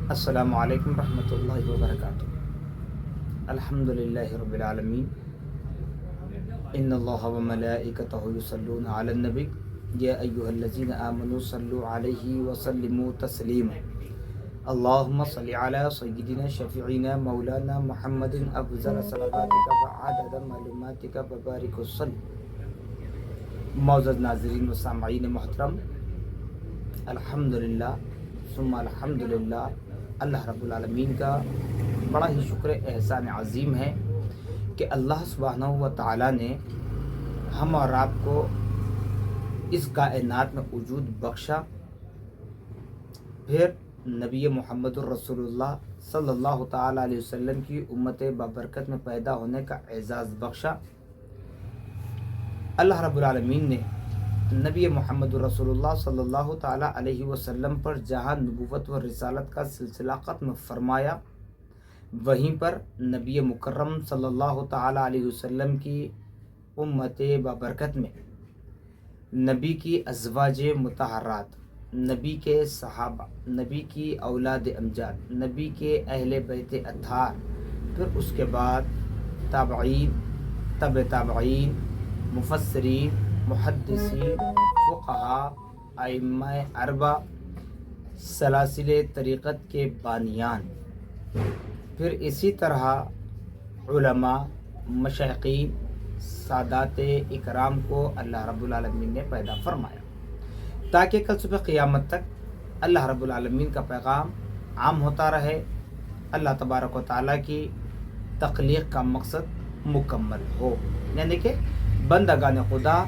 السلام علیکم ورحمۃ اللہ وبرکاتہ۔ الحمدللہ رب العالمین، ان اللہ وملائکتہ یصلون علی النبی یا ایھا الذین آمنوا صلوا علیہ وسلموا تسلیما۔ اللہم صل علی سیدنا شفیعنا مولانا محمد افضل صلواتک وعدد معلوماتک وبارک وسلم۔ معزز ناظرین و سامعین محترم، الحمدللہ ثم الحمدللہ، اللہ رب العالمین کا بڑا ہی شکر احسان عظیم ہے کہ اللہ سبحانہ و تعالیٰ نے ہم اور آپ کو اس کائنات میں وجود بخشا، پھر نبی محمد الرسول اللہ صلی اللہ تعالیٰ علیہ وسلم کی امت بابرکت میں پیدا ہونے کا اعزاز بخشا۔ اللہ رب العالمین نے نبی محمد رسول اللہ صلی اللہ تعالیٰ علیہ وسلم پر جہاں نبوت و رسالت کا سلسلہ ختم فرمایا، وہیں پر نبی مکرم صلی اللہ تعالیٰ علیہ وسلم کی امت بابرکت میں نبی کی ازواج مطہرات، نبی کے صحابہ، نبی کی اولاد امجاد، نبی کے اہل بیت اطہار، پھر اس کے بعد تابعین، تبع تابعین، مفسرین، محدثین، فقہاء، ائمہ اربع، سلاسل طریقت کے بانیان، پھر اسی طرح علماء، مشائخین، سادات اکرام کو اللہ رب العالمین نے پیدا فرمایا تاکہ کل صبح قیامت تک اللہ رب العالمین کا پیغام عام ہوتا رہے، اللہ تبارک و تعالیٰ کی تخلیق کا مقصد مکمل ہو، یعنی کہ بندگان خدا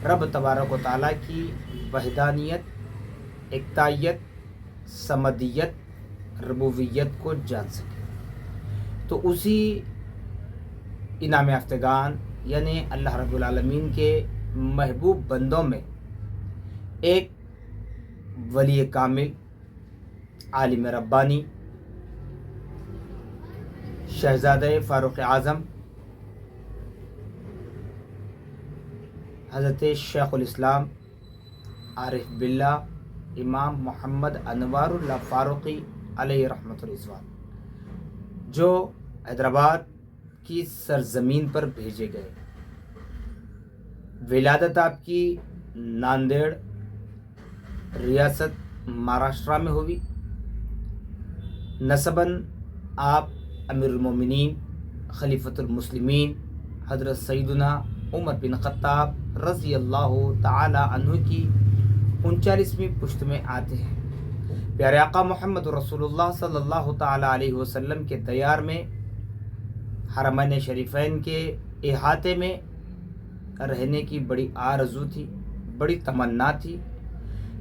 رب تبارک و تعالیٰ کی وحدانیت، اکتائیت، صمدیت، ربوبیت کو جان سکے۔ تو اسی انعام یافتگان یعنی اللہ رب العالمین کے محبوب بندوں میں ایک ولی کامل، عالم ربانی، شہزادہ فاروق اعظم حضرت شیخ الاسلام عارف باللہ امام محمد انوار اللہ فاروقی علیہ رحمۃ الرضوان، جو حیدرآباد کی سرزمین پر بھیجے گئے۔ ولادت آپ کی ناندیڑ ریاست مہاراشٹرا میں ہوئی۔ نسباً آپ امیر المومنین خلیفۃ المسلمین حضرت سیدنا عمر بن خطاب رضی اللہ تعالی عنہ کی 39ویں پشت میں آتے ہیں۔ پیارے آقا محمد رسول اللہ صلی اللہ تعالی علیہ وسلم کے دیار میں، حرمین شریفین کے احاطے میں رہنے کی بڑی آرزو تھی، بڑی تمنا تھی،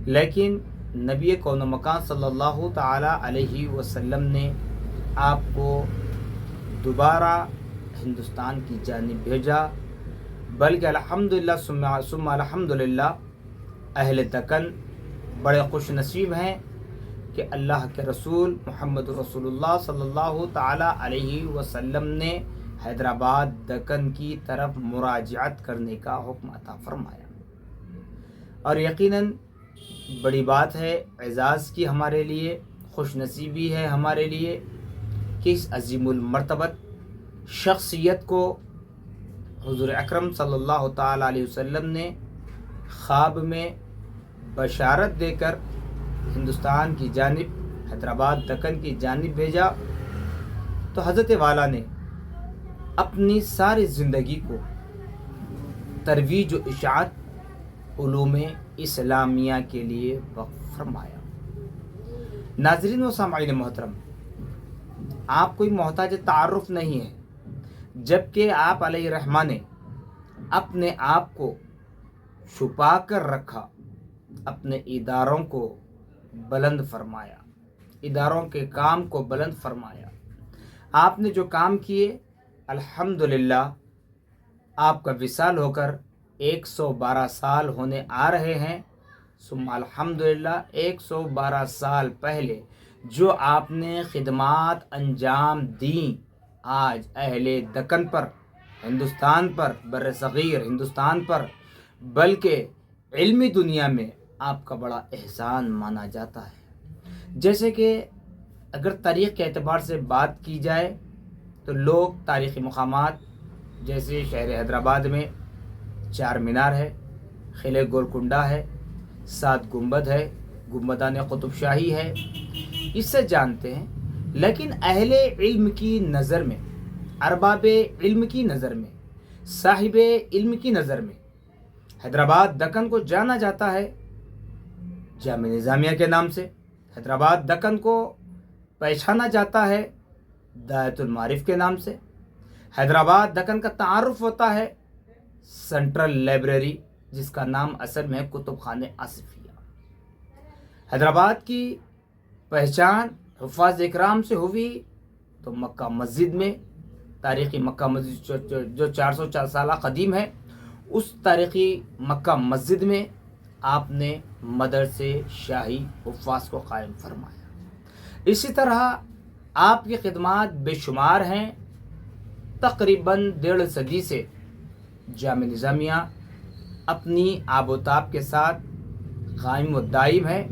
لیکن نبی کون و مکان صلی اللہ تعالی علیہ وسلم نے آپ کو دوبارہ ہندوستان کی جانب بھیجا، بلکہ الحمدللہ ثم الحمدللہ اہل دکن بڑے خوش نصیب ہیں کہ اللہ کے رسول محمد رسول اللہ صلی اللہ تعالی علیہ وسلم نے حیدرآباد دکن کی طرف مراجعت کرنے کا حکم عطا فرمایا۔ اور یقیناً بڑی بات ہے، اعزاز کی ہمارے لیے، خوش نصیبی ہے ہمارے لیے کہ اس عظیم المرتبت شخصیت کو حضور اکرم صلی اللہ تعالی علیہ وسلم نے خواب میں بشارت دے کر ہندوستان کی جانب، حیدرآباد دکن کی جانب بھیجا، تو حضرت والا نے اپنی ساری زندگی کو ترویج و اشاعت علوم اسلامیہ کے لیے وقف فرمایا۔ ناظرین و سامعین محترم، آپ کوئی محتاج تعارف نہیں ہے، جبکہ آپ علیہ الرحمہ نے اپنے آپ کو چھپا کر رکھا، اپنے اداروں کو بلند فرمایا، اداروں کے کام کو بلند فرمایا۔ آپ نے جو کام کیے، الحمدللہ آپ کا وصال ہو کر 112 سال ہونے آ رہے ہیں۔ ثم الحمدللہ 112 سال پہلے جو آپ نے خدمات انجام دیں، آج اہل دکن پر، ہندوستان پر، بر صغیر ہندوستان پر، بلکہ علمی دنیا میں آپ کا بڑا احسان مانا جاتا ہے۔ جیسے کہ اگر تاریخ کے اعتبار سے بات کی جائے تو لوگ تاریخی مقامات جیسے شہر حیدرآباد میں 4 مینار ہے، قلعہ گولکنڈہ ہے، 7 گنبد ہے، گنبدان قطب شاہی ہے، اس سے جانتے ہیں۔ لیکن اہل علم کی نظر میں، ارباب علم کی نظر میں، صاحب علم کی نظر میں حیدرآباد دکن کو جانا جاتا ہے جامع نظامیہ کے نام سے، حیدرآباد دکن کو پہچانا جاتا ہے دایۃ المعارف کے نام سے، حیدرآباد دکن کا تعارف ہوتا ہے سینٹرل لائبریری جس کا نام اصل میں ہے کتب خانہ آصفیہ۔ حیدرآباد کی پہچان حفاظ اکرام سے ہوئی تو مکہ مسجد میں، تاریخی مکہ مسجد جو 404 سالہ قدیم ہے، اس تاریخی مکہ مسجد میں آپ نے مدرسے شاہی حفاظ کو قائم فرمایا۔ اسی طرح آپ کی خدمات بے شمار ہیں، تقریباً 1.5 صدی سے جامع نظامیہ اپنی آب و تاب کے ساتھ قائم و دائم ہے،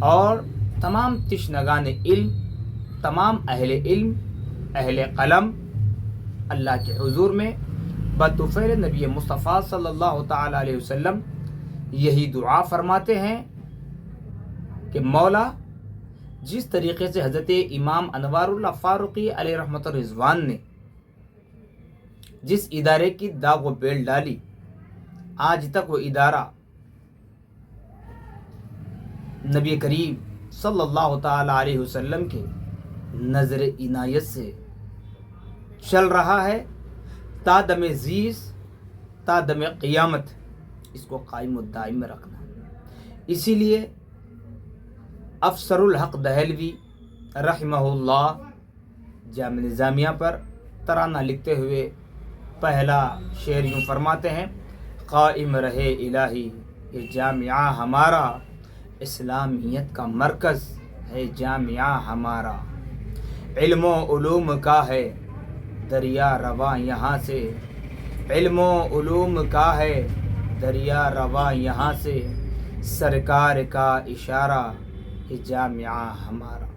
اور تمام تشنگان علم، تمام اہل علم، اہل قلم اللہ کے حضور میں بطفیل نبی مصطفیٰ صلی اللہ تعالیٰ علیہ وسلم یہی دعا فرماتے ہیں کہ مولا جس طریقے سے حضرت امام انوار اللہ فاروقی علیہ رحمۃ الرضوان نے جس ادارے کی داغ و بیل ڈالی، آج تک وہ ادارہ نبی کریم صلی اللہ تعالیٰ علیہ وسلم کے نظر عنایت سے چل رہا ہے، تا دم زیز، تا دم قیامت اس کو قائم و دائم میں رکھنا۔ اسی لیے افسر الحق دہلوی رحمہ اللہ جامع نظامیہ پر ترانہ لکھتے ہوئے پہلا شعر یوں فرماتے ہیں: قائم رہے الہی یہ جامعہ ہمارا، اسلامیت کا مرکز ہے جامعہ ہمارا، علم و علوم کا ہے دریا رواں یہاں سے، علم و علوم کا ہے دریا رواں یہاں سے، سرکار کا اشارہ یہ جامعہ ہمارا۔